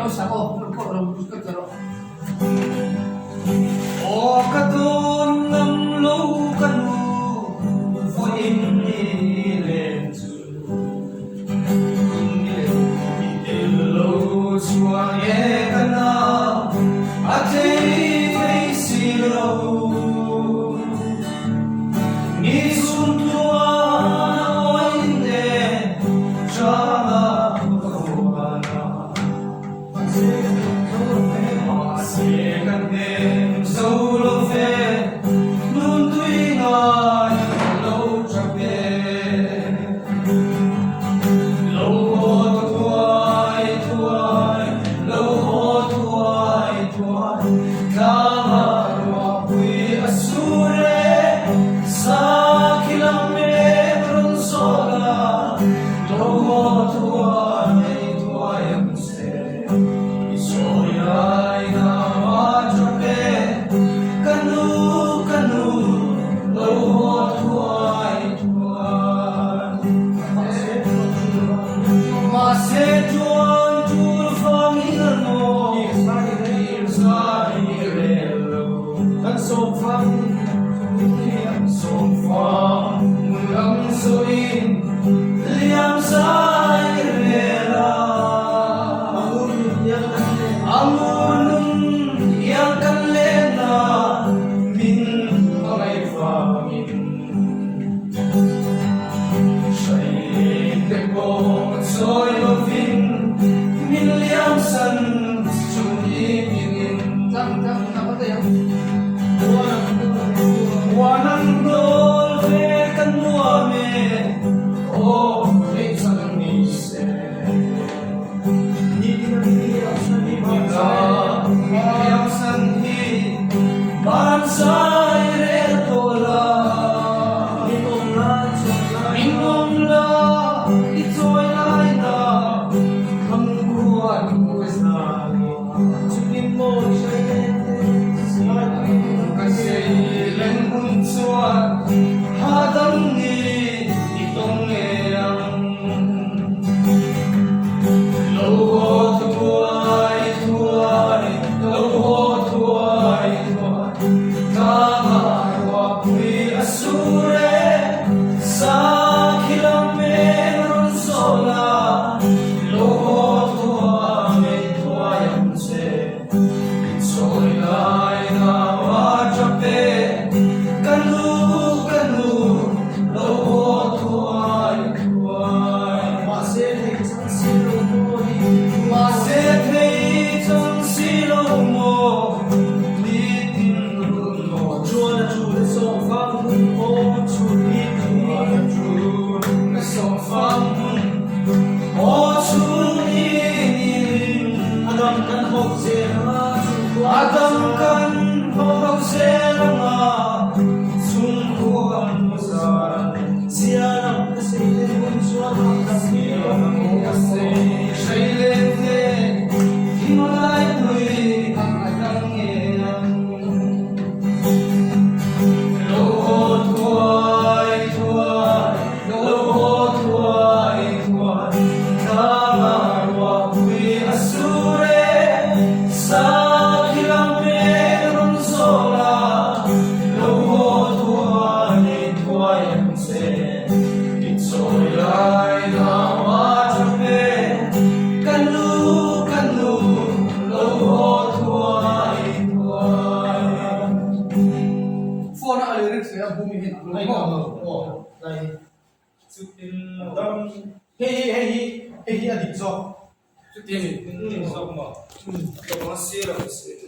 o sako ko ro ka taro o kadon nam lo kanu fu in ni len tu in lo chua ye kana a te fei si lo ni sun tua na oin de cha solo fe nun tui ngai lo chape lo ho tuai tuai lo ho tuai tuai kama ro pui asure sa kilometron sola lo ho tuai tuai amse isoyai na Adam kan hok selama sungkuhan besar siaram kesilin suara kasih shailete himay tui ang yang lohot tuai tuai lohot tuai tuai kamar wakui asure sa Hey, adik so. Ini so mo. So masih lah.